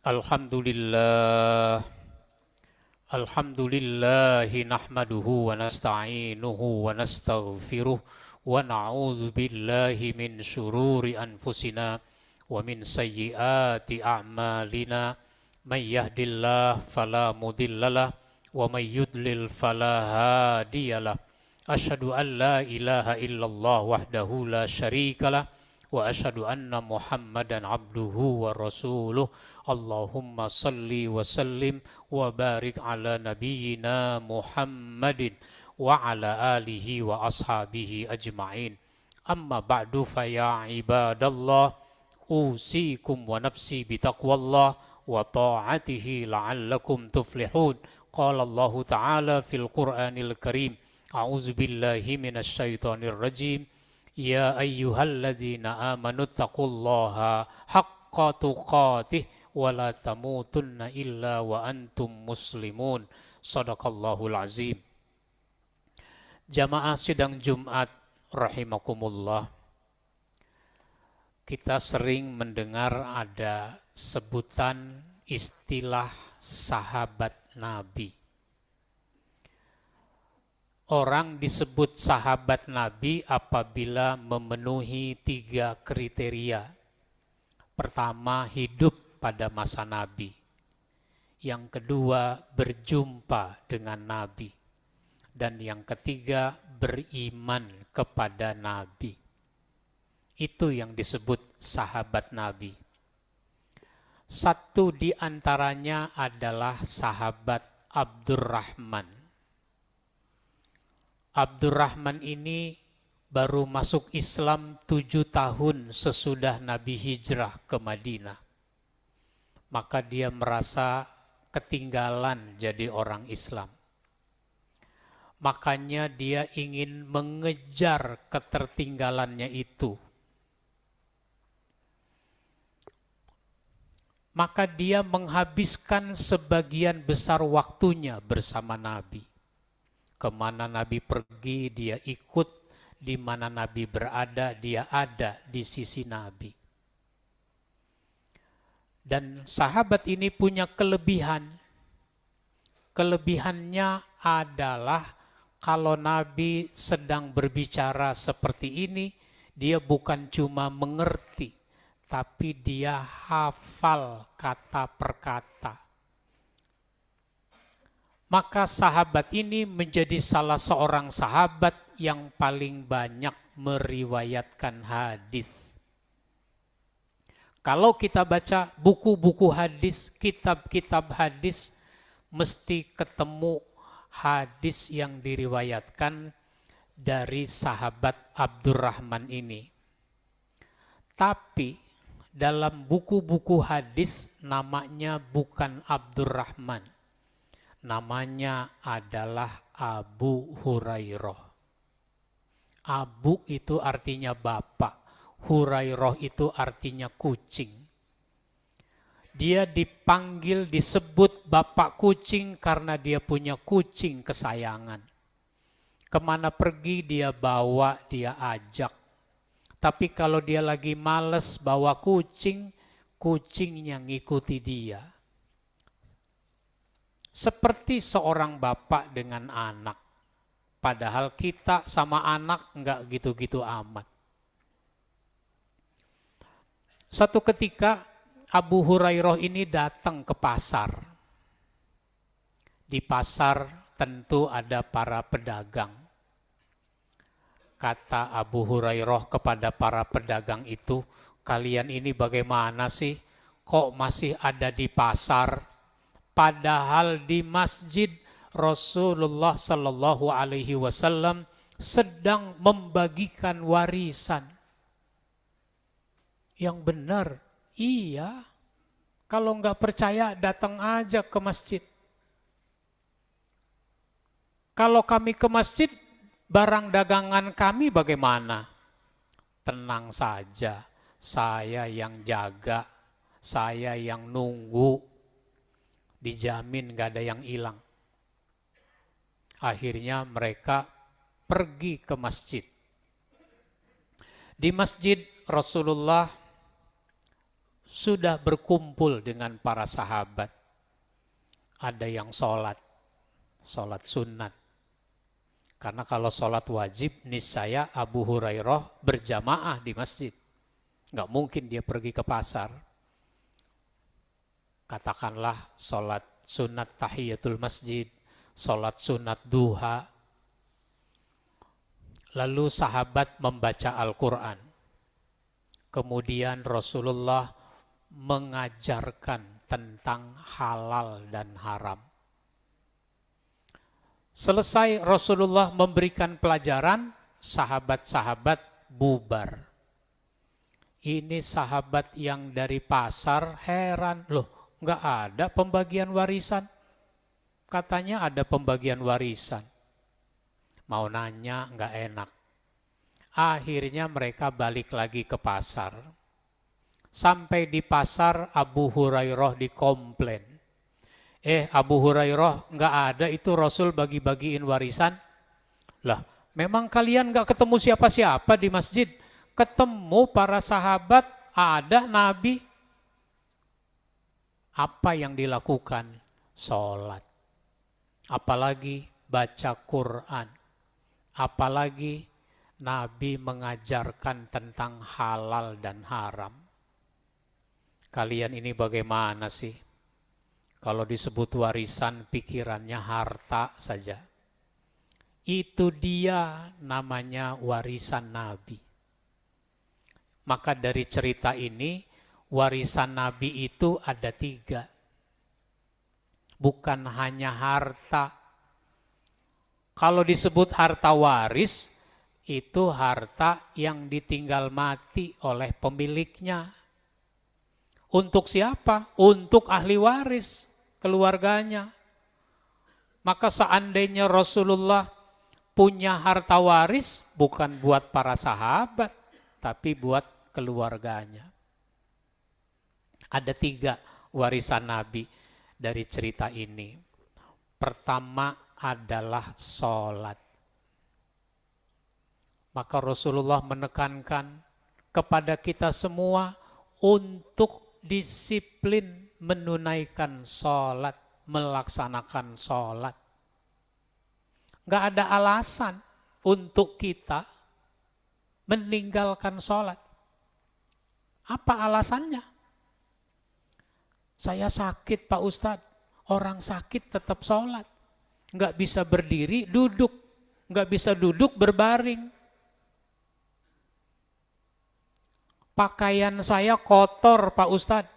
Alhamdulillah, Alhamdulillahi nahmaduhu wa nasta'inuhu wa nastaghfiruh wa na'udzu billahi min syururi anfusina wa min sayyiati a'malina may yahdillahu fala mudhillalah wa may yudlil fala hadiyalah. Asyhadu an la ilaha illallah wahdahu la syarikalah wa asyhadu anna Muhammadan abduhu wa rasuluh. Allahumma salli wa sallim wa barik ala nabiyyina Muhammadin wa ala alihi wa ashabihi ajma'in. Amma ba'du fa ya ibadallah usikum wa nafsi bitaqwallah wa ta'atihi la'allakum tuflihun. Qala Allah Ta'ala fil Qur'anil Karim. A'udzu billahi minasy syaithanir rajim. Ya ayyuhalladzina amanu taqullaha haqqa tuqatih wa la tamutunna illa wa antum muslimun. Shadaqallahul azim. Jamaah sidang Jumat rahimakumullah. Kita sering mendengar ada sebutan istilah sahabat Nabi. Orang disebut sahabat Nabi apabila memenuhi 3 kriteria. Pertama, hidup pada masa Nabi. Yang kedua, berjumpa dengan Nabi. Dan yang ketiga, beriman kepada Nabi. Itu yang disebut sahabat Nabi. Satu di antaranya adalah sahabat Abdurrahman. Abdurrahman ini baru masuk Islam 7 tahun sesudah Nabi hijrah ke Madinah. Maka dia merasa ketinggalan jadi orang Islam. Makanya dia ingin mengejar ketertinggalannya itu. Maka dia menghabiskan sebagian besar waktunya bersama Nabi. Kemana Nabi pergi, dia ikut. Di mana Nabi berada, dia ada di sisi Nabi. Dan sahabat ini punya kelebihan. Kelebihannya adalah kalau Nabi sedang berbicara seperti ini, dia bukan cuma mengerti, tapi dia hafal kata per kata. Maka sahabat ini menjadi salah seorang sahabat yang paling banyak meriwayatkan hadis. Kalau kita baca buku-buku hadis, kitab-kitab hadis, mesti ketemu hadis yang diriwayatkan dari sahabat Abdurrahman ini. Tapi dalam buku-buku hadis namanya bukan Abdurrahman. Namanya adalah Abu Hurairah. Abu itu artinya bapak. Hurairah itu artinya kucing. Dia dipanggil, disebut bapak kucing karena dia punya kucing kesayangan. Kemana pergi dia bawa, dia ajak. Tapi kalau dia lagi males bawa kucing, kucingnya ngikuti dia. Seperti seorang bapak dengan anak. Padahal kita sama anak enggak gitu-gitu amat. Satu ketika Abu Hurairah ini datang ke pasar. Di pasar tentu ada para pedagang. Kata Abu Hurairah kepada para pedagang itu, kalian ini bagaimana sih? Kok masih ada di pasar? Padahal di masjid Rasulullah Sallallahu Alaihi Wasallam sedang membagikan warisan. Yang benar, iya. Kalau nggak percaya, datang aja ke masjid. Kalau kami ke masjid, barang dagangan kami bagaimana? Tenang saja, saya yang jaga, saya yang nunggu. Dijamin gak ada yang hilang. Akhirnya mereka pergi ke masjid. Di masjid Rasulullah sudah berkumpul dengan para sahabat. Ada yang sholat sunat. Karena kalau sholat wajib, niscaya Abu Hurairah berjamaah di masjid. Nggak mungkin dia pergi ke pasar. Katakanlah sholat sunat tahiyatul masjid, sholat sunat duha. Lalu sahabat membaca Al-Quran. Kemudian Rasulullah mengajarkan tentang halal dan haram. Selesai Rasulullah memberikan pelajaran, sahabat-sahabat bubar. Ini sahabat yang dari pasar heran, loh nggak ada pembagian warisan. Katanya ada pembagian warisan. Mau nanya nggak enak. Akhirnya mereka balik lagi ke pasar. Sampai di pasar Abu Hurairah dikomplain. Abu Hurairah nggak ada itu Rasul bagi-bagiin warisan. Lah, memang kalian nggak ketemu siapa-siapa di masjid. Ketemu para sahabat, ada Nabi. Apa yang dilakukan? Sholat. Apalagi baca Quran. Apalagi Nabi mengajarkan tentang halal dan haram. Kalian ini bagaimana sih? Kalau disebut warisan, pikirannya harta saja. Itu dia namanya warisan Nabi. Maka dari cerita ini, warisan Nabi itu ada 3. Bukan hanya harta. Kalau disebut harta waris, itu harta yang ditinggal mati oleh pemiliknya. Untuk siapa? Untuk ahli waris, keluarganya. Maka seandainya Rasulullah punya harta waris, bukan buat para sahabat, tapi buat keluarganya. Ada 3 warisan Nabi dari cerita ini. Pertama adalah sholat. Maka Rasulullah menekankan kepada kita semua untuk disiplin menunaikan sholat, melaksanakan sholat. Nggak ada alasan untuk kita meninggalkan sholat. Apa alasannya? Saya sakit Pak Ustadz, orang sakit tetap sholat. Nggak bisa berdiri, duduk. Nggak bisa duduk, berbaring. Pakaian saya kotor Pak Ustadz.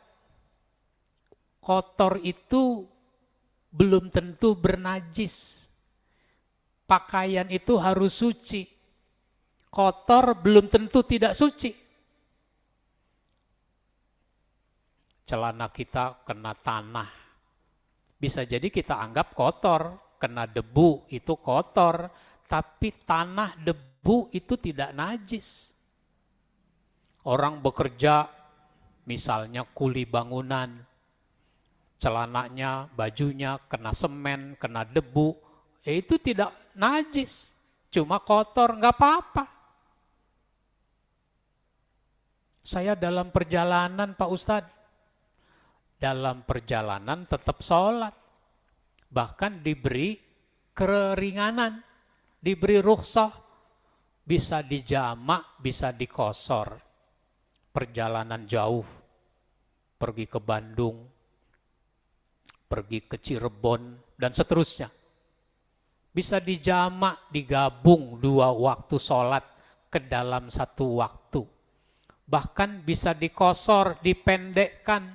Kotor itu belum tentu bernajis. Pakaian itu harus suci. Kotor belum tentu tidak suci. Celana kita kena tanah. Bisa jadi kita anggap kotor. Kena debu itu kotor. Tapi tanah, debu itu tidak najis. Orang bekerja, misalnya kuli bangunan, celananya, bajunya kena semen, kena debu, itu tidak najis, cuma kotor, nggak apa-apa. Saya dalam perjalanan Pak Ustadz, dalam perjalanan tetap sholat, bahkan diberi keringanan, diberi rukhsah, bisa dijamak, bisa dikosor. Perjalanan jauh, pergi ke Bandung, pergi ke Cirebon, dan seterusnya. Bisa dijamak, digabung 2 waktu sholat ke dalam 1 waktu. Bahkan bisa dikosor, dipendekkan,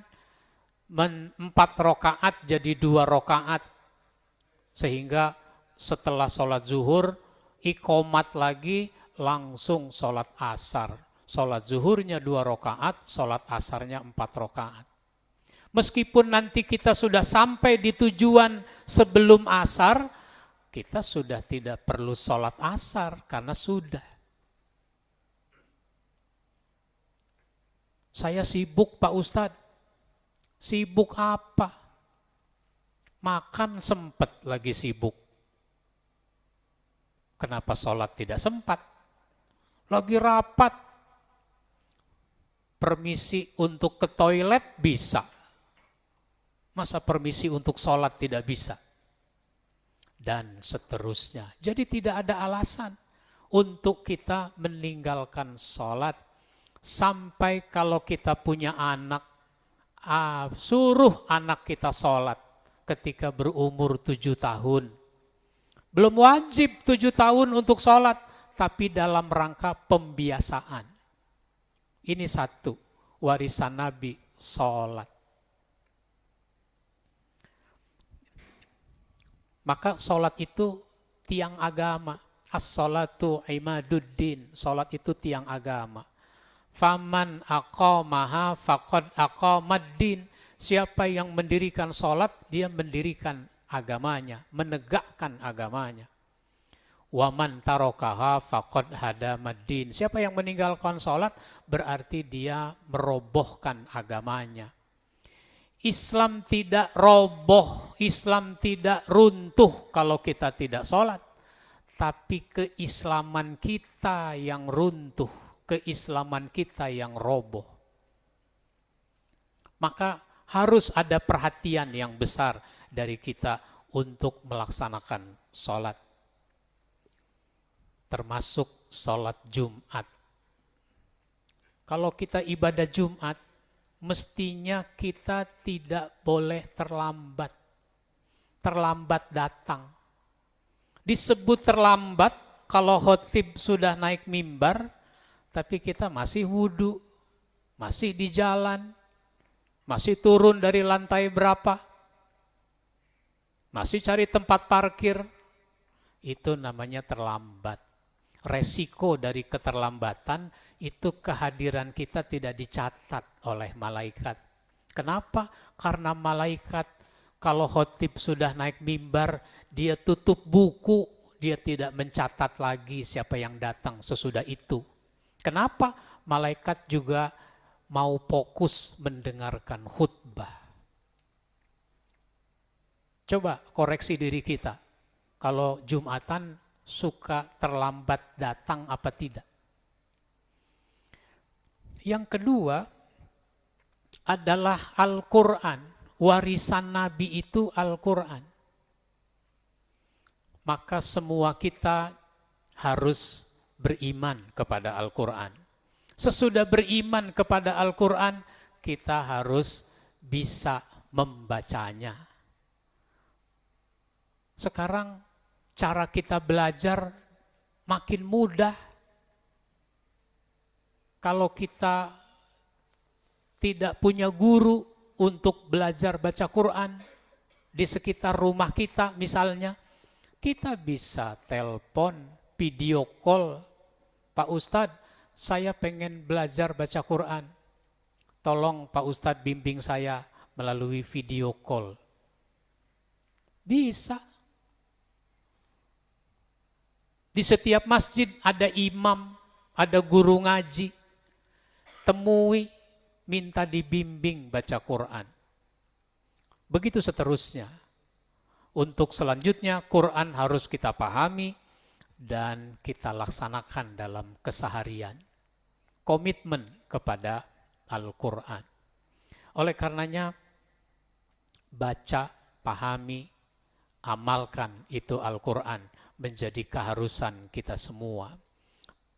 4 rakaat jadi 2 rakaat. Sehingga setelah sholat zuhur, iqomat lagi, langsung sholat asar. Sholat zuhurnya 2 rakaat, sholat asarnya 4 rakaat. Meskipun nanti kita sudah sampai di tujuan sebelum asar, kita sudah tidak perlu sholat asar karena sudah. Saya sibuk Pak Ustadz. Sibuk apa? Makan sempat lagi sibuk. Kenapa sholat tidak sempat? Lagi rapat. Permisi untuk ke toilet bisa. Masa permisi untuk sholat tidak bisa? Dan seterusnya. Jadi tidak ada alasan untuk kita meninggalkan sholat. Sampai kalau kita punya anak, suruh anak kita sholat ketika berumur 7 tahun. Belum wajib 7 tahun untuk sholat, tapi dalam rangka pembiasaan. Ini satu, warisan Nabi, sholat. Maka sholat itu tiang agama. As-sholatu imaduddin. Sholat itu tiang agama. Faman aqamaha faqad aqamaddin. Siapa yang mendirikan sholat, dia mendirikan agamanya, menegakkan agamanya. Waman tarokaha faqad hadamaddin. Siapa yang meninggalkan sholat, berarti dia merobohkan agamanya. Islam tidak roboh, Islam tidak runtuh kalau kita tidak sholat. Tapi keislaman kita yang runtuh, keislaman kita yang roboh. Maka harus ada perhatian yang besar dari kita untuk melaksanakan sholat. Termasuk sholat Jumat. Kalau kita ibadah Jumat, mestinya kita tidak boleh terlambat. Terlambat datang. Disebut terlambat kalau khotib sudah naik mimbar, tapi kita masih wudhu, masih di jalan, masih turun dari lantai berapa, masih cari tempat parkir. Itu namanya terlambat. Resiko dari keterlambatan itu kehadiran kita tidak dicatat oleh malaikat. Kenapa? Karena malaikat kalau khotib sudah naik mimbar, dia tutup buku, dia tidak mencatat lagi siapa yang datang sesudah itu. Kenapa? Malaikat juga mau fokus mendengarkan khutbah. Coba koreksi diri kita. Kalau Jumatan suka terlambat datang apa tidak? Yang kedua adalah Al-Quran. Warisan Nabi itu Al-Quran. Maka semua kita harus beriman kepada Al-Quran. Sesudah beriman kepada Al-Quran, kita harus bisa membacanya. Sekarang cara kita belajar makin mudah. Kalau kita tidak punya guru untuk belajar baca Quran di sekitar rumah kita misalnya, kita bisa telepon, video call, Pak Ustadz, saya pengen belajar baca Quran. Tolong Pak Ustadz bimbing saya melalui video call. Bisa. Di setiap masjid ada imam, ada guru ngaji. Temui, minta dibimbing baca Quran. Begitu seterusnya. Untuk selanjutnya, Quran harus kita pahami dan kita laksanakan dalam keseharian. Komitmen kepada Al-Quran. Oleh karenanya, baca, pahami, amalkan itu Al-Quran menjadi keharusan kita semua.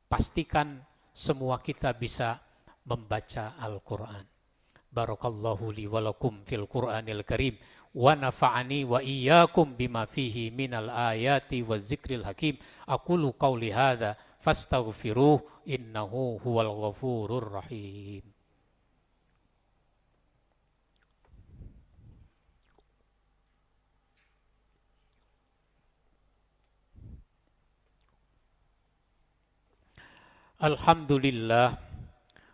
Pastikan semua kita bisa membaca Al-Quran. Barakallahu li walakum fil Quranil Karim wa nafa'ani wa iyyakum bima fihi minal ayati wa zikril hakim. Aqulu qawli hadha fastaghfiruh innahu huwal ghafurur rahim. Alhamdulillah,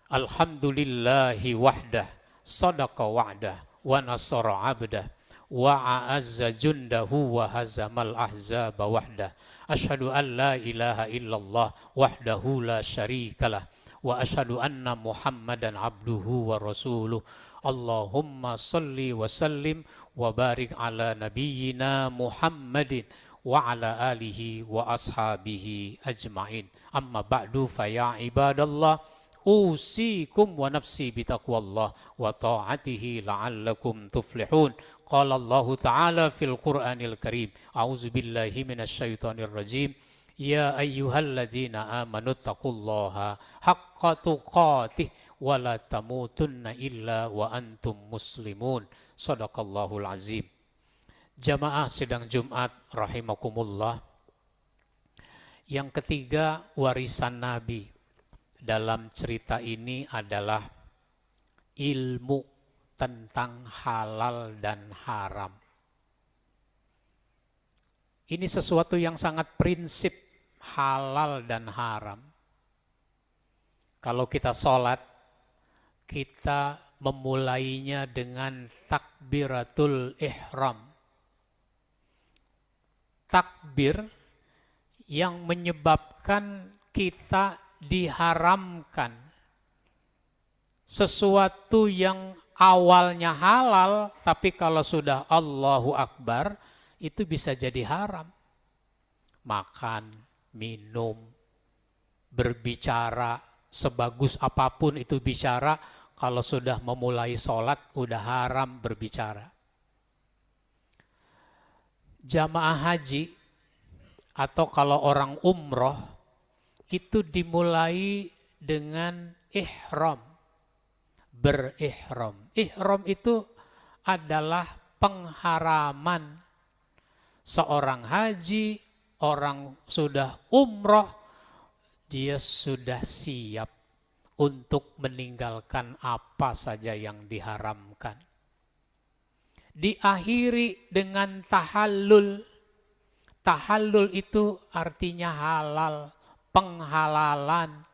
alhamdulillahi wahdah, sadaqa wa'dah, wa nasara abdah, wa a'azza jundahu wa hazamal ahzaba wahdah. Ashhadu an la ilaha illallah wahdahu la syarikalah, wa ashhadu anna Muhammadan abduhu wa rasuluh. Allahumma salli wa sallim wa barik ala nabiyyina Muhammadin wa ala alihi wa ashabihi ajma'in. Amma ba'du fa ya ibadallah usikum wa nafsi bitaqwallah wa ta'atihi la'allakum tuflihun. Qala Allah Ta'ala fil Qur'anil Karim, a'udzu billahi minasyaitonir rajim, ya ayyuhalladzina amanu taqullaha haqqa tuqatih wa la tamutunna illa wa antum muslimun. Shadaqallahul azim. Jamaah sidang Jumat rahimakumullah. Yang ketiga, warisan Nabi dalam cerita ini adalah ilmu tentang halal dan haram. Ini sesuatu yang sangat prinsip, halal dan haram. Kalau kita sholat, kita memulainya dengan takbiratul ihram. Takbir yang menyebabkan kita diharamkan sesuatu yang awalnya halal, tapi kalau sudah Allahu Akbar, itu bisa jadi haram. Makan, minum, berbicara, sebagus apapun itu bicara, kalau sudah memulai sholat, udah haram berbicara. Jamaah haji, atau kalau orang umroh, itu dimulai dengan ihram, berihram. Ihram itu adalah pengharaman. Seorang haji, orang sudah umroh, dia sudah siap untuk meninggalkan apa saja yang diharamkan. Diakhiri dengan tahallul. Tahallul itu artinya halal, penghalalan.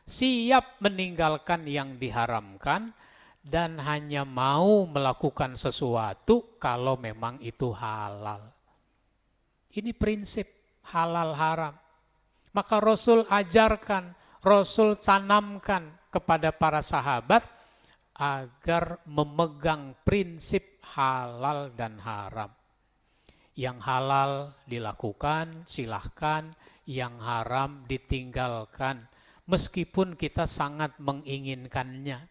Siap meninggalkan yang diharamkan dan hanya mau melakukan sesuatu kalau memang itu halal. Ini prinsip halal haram. Maka Rasul ajarkan, Rasul tanamkan kepada para sahabat agar memegang prinsip halal dan haram. Yang halal dilakukan, silahkan. Yang haram ditinggalkan. Meskipun kita sangat menginginkannya.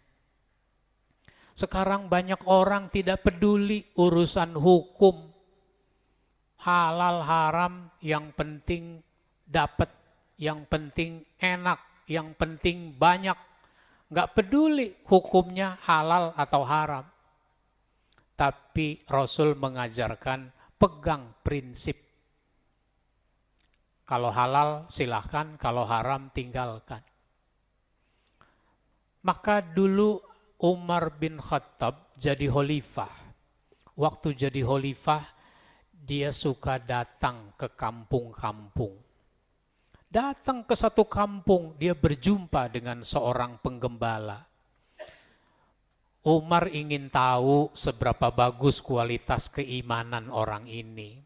Sekarang banyak orang tidak peduli urusan hukum. Halal haram yang penting dapat, yang penting enak, yang penting banyak. Nggak peduli hukumnya halal atau haram. Tapi Rasul mengajarkan pegang prinsip. Kalau halal silahkan, kalau haram tinggalkan. Maka dulu Umar bin Khattab jadi khalifah. Waktu jadi khalifah, dia suka datang ke kampung-kampung. Datang ke satu kampung, dia berjumpa dengan seorang penggembala. Umar ingin tahu seberapa bagus kualitas keimanan orang ini.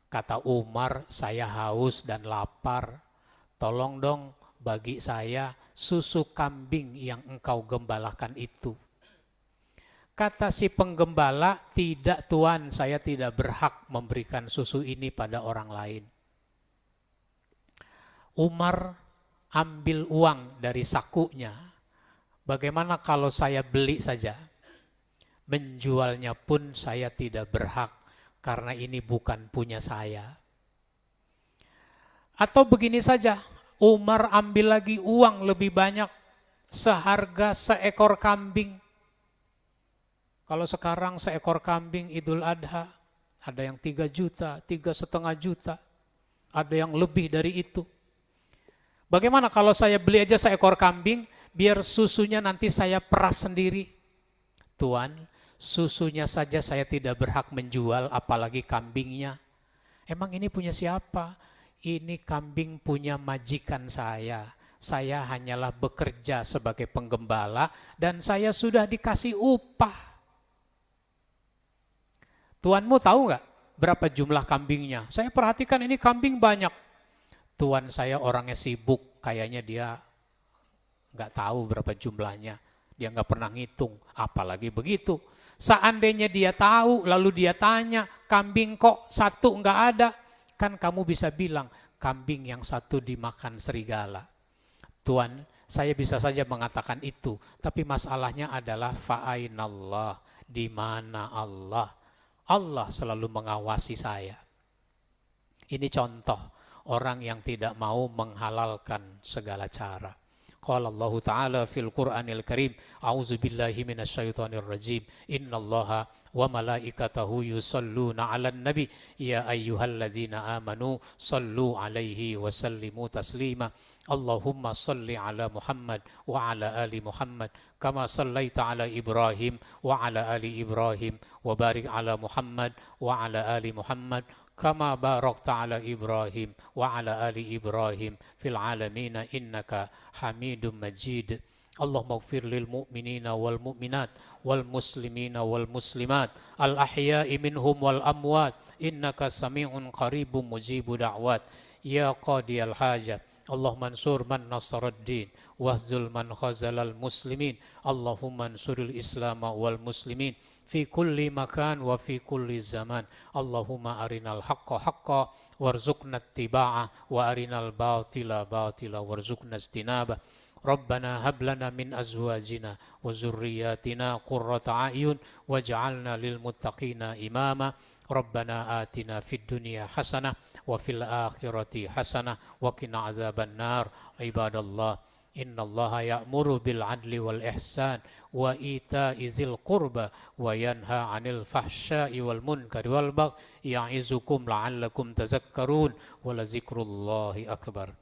Kata Umar, saya haus dan lapar. Tolong dong bagi saya susu kambing yang engkau gembalakan itu. Kata si penggembala, tidak tuan, saya tidak berhak memberikan susu ini pada orang lain. Umar ambil uang dari sakunya. Bagaimana kalau saya beli saja? Menjualnya pun saya tidak berhak, karena ini bukan punya saya. Atau begini saja, Umar ambil lagi uang lebih banyak, seharga seekor kambing. Kalau sekarang seekor kambing Idul Adha, ada yang 3 juta, 3,5 juta, ada yang lebih dari itu. Bagaimana kalau saya beli aja seekor kambing, biar susunya nanti saya peras sendiri? Tuan, susunya saja saya tidak berhak menjual, apalagi kambingnya. Emang ini punya siapa? Ini kambing punya majikan saya. Saya hanyalah bekerja sebagai penggembala dan saya sudah dikasih upah. Tuanmu tahu nggak berapa jumlah kambingnya? Saya perhatikan ini kambing banyak. Tuan saya orangnya sibuk, kayaknya dia nggak tahu berapa jumlahnya. Dia nggak pernah ngitung, apalagi begitu. Seandainya dia tahu, lalu dia tanya, kambing kok satu nggak ada? Kan kamu bisa bilang, kambing yang satu dimakan serigala. Tuan, Saya bisa saja mengatakan itu, tapi masalahnya adalah fa'ainallah, di mana Allah? Allah selalu mengawasi saya. Ini contoh orang yang tidak mau menghalalkan segala cara. Qala Allah Ta'ala fil Qur'anil Karim, A'udzu billahi minasyaitonir rajim. Innallaha wa malaikatahu yusalluna 'alan nabi ya ayyuhalladzina amanu sallu 'alaihi wa sallimu taslima. Allahumma salli 'ala Muhammad wa 'ala ali Muhammad kama sallaita 'ala Ibrahim wa 'ala ali Ibrahim wa barik 'ala Muhammad wa 'ala ali Muhammad kama barakta ala Ibrahim wa ala ali Ibrahim fil alamin innaka Hamidum Majid. Allahumma ighfir lil mu'minina wal mu'minat wal muslimina wal muslimat al ahya'i minhum wal amwat innaka sami'un qaribun mujibu da'wat ya qadiyal hajat. Allahumma ansur man nasaraddin wahzul man khazalal muslimin. Allahumma ansuril islam wal muslimin fi kulli makan wa fi kulli zaman. Allahumma arinal haqqa haqqa warzuqna ittiba'ah wa arinal batila batila warzuqna istinabah. Rabbana hab lana min azwajina wa zurriyyatina qurrata a'yun waj'alna lil muttaqina imama. Rabbana atina fid dunya hasanah wa fil akhirati hasanah wa qina adzaban nar. Ibadallah, innallaha ya'muru bil adli wal ihsan wa ita'i dzil qurba wa yanha 'anil fahsya'i wal munkari wal baghi ya'izukum la'allakum tadhakkarun wa la dzikrullahi akbar.